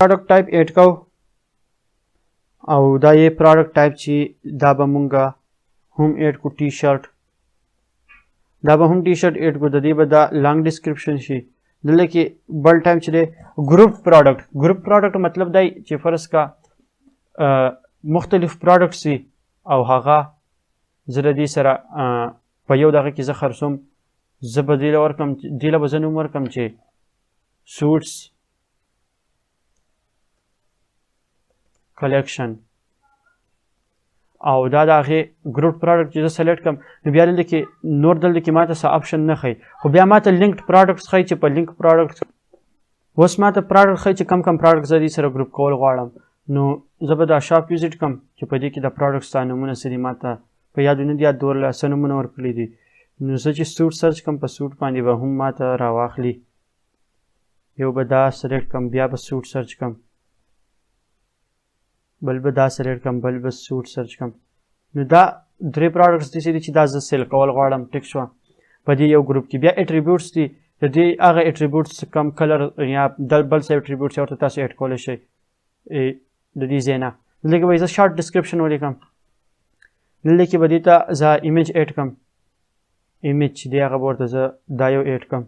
product type add کو او دا یې product type چې دا به مونږه هم add کو टी شرټ دا به هم टी شرټ add کو د دې به دا long description شي دلته کې بل ټایم چې دی ګروپ پروډکټ مطلب دی چې فرض کا مختلف پروډکټس وي او هغه زه د دې سره په یو دغه کې زه خرڅوم زه به دې له ورکړم دې له به زه نوم ورکړم چې سوټس کلیکشن او دا د هغې ګروپ پروډکټ چې زه سلیکټ کړم نو بیا دلته کې نور دلته کې ماته څه آپشن نه ښیي خو بیا ماته لینکډ پروډکټس ښیي چې په لینک پروډکټ اوس ماته پروډکټ ښیي چې کم پروډکټ زه دې سره ګروپ کول غواړم نو زه به دا شاپ وزټ کړم چې په دې کې د پروډکټ ستا نومونه څه دي ماته په یادونه دي یا دوه څه نومونه ورکړي دي نو زه چې سوټ سرچ کړم په سوټ باندې به هم ماته راواخلي یو به دا سلیکټ کړم بیا به سوټ سرچ کړم بل به دا سلیکټ کړم بل به سوټ سرچ کړم نو دا درې پروډکټس دي چې دا زه سیل کول غواړم ټیک شوه په دې یو ګروپ کې بیا اټریبیوټس دي د دې هغه اټریبیوټس کم کلر یا بل څه اټریبیوټس ورته تاسو اډ کولی شئ د دې ځای نه دلته کې به زه شارټ ډسکرپشن ولیکم دلته کې به دې ته زه ایمیج اډ کړم ایمیج چې دی هغه به ورته زه دا یو اډ کړم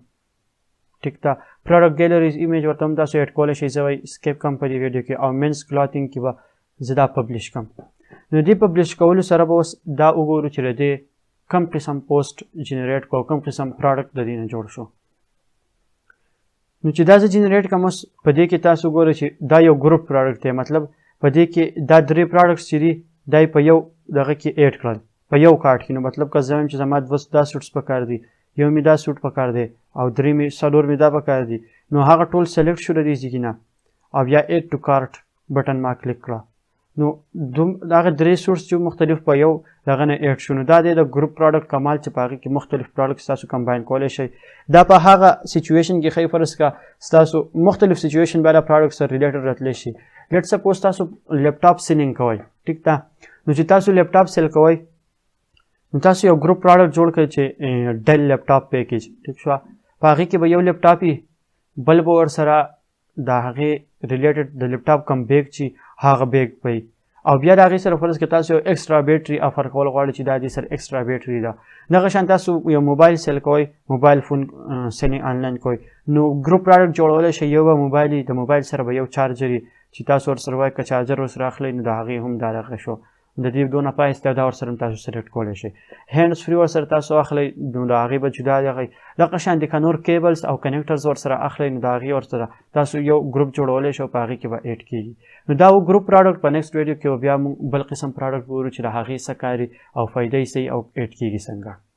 ټیک ده پروډکټ ګیلریز ایمیج ورته هم تاسو اډ کولی شئ زه وایي سکیپ کړم په دې ویډیو کې او مینس کلاتینګ کې به زه دا پبلش کړم نو دې پبلش کولو سره به اوس دا وګورو چې د دې کم قسم پوسټ جنریټ کړو کم قسم پروډکټ د دې نه جوړ شو نو چې دا زه جنریټ کړم اوس په دې کې تاسو وګورئ چې دا یو ګروپ پروډکټ دی مطلب په دې کې دا درې پروډکټس چې دي دا یې په یو دغه کې اډ کړل په یو کارټ کې نو مطلب که زه وایم چې زما دا سوټس پکار دي یو مې دا سوټ پکار دی او درې مې څلور مې دا پکار دي نو هغه ټول سلیکټ شو د دې ځای کې نه او بیا اډ ټو کارټ بټن ما کلیک کړه نو هغه درې سورس چې مختلف په یو دغه نه اډ شو نو دا دی د ګروپ پروډکټ کمال چې په هغې کې مختلف پروډکټس تاسو کمباین کولی شئ دا په هغه سچویشن کې ښایي فرض که ستاسو مختلف سچویشن بیا د پروډکټ سره ریلیټډ راتلی شي لیټ سپوز تاسو لیپټاپ سیلینګ کوئ ټیک ده نو چې تاسو لیپټاپ سیل کوئ نو تاسو یو ګروپ پروډکټ جوړ کړئ چې ډیل لیپټاپ پیکیج ټیک شوه په هغې کې به یو لیپټاپ وي بل به ورسره د هغې ریلیټډ د لیپټاپ کم بیگ چې هغه بیگ وي او بیا د هغې سره فرض که تاسو یو ایکسټرا بیټري افر کول غواړئ چې دا دې سره ایکسټرا بیټري ده دغه شان تاسو یو موبایل سیل کوئ موبایل فون سیلینګ آنلاین کوئ نو ګروپ پروډکټ جوړولی شئ یو به موبایل وي د موبایل سره به یو چارجر وي چې تاسو ورسره وایئ که چارجر ورسره اخلئ نو د هغې هم دا دغه شو د دې دونه پایس دا ورسره هم تاسو سلیکټ کولی شئ هینډز فري ورسره تاسو اخلئ نو د هغې به جدا دغه دغه شان د که نور کیبلز او کنیکټرز ورسره اخلئ نو د هغې ورسره تاسو یو ګروپ جوړولی شئ او په هغې کې به ایډ کېږي نو دا و ګروپ پروډکټ په نیکسټ ویډیو کې بیا موږ بل قسم پروډکټ ګورو چې د هغې څه کاري او فایده یې څه او ایډ کېږي څنګه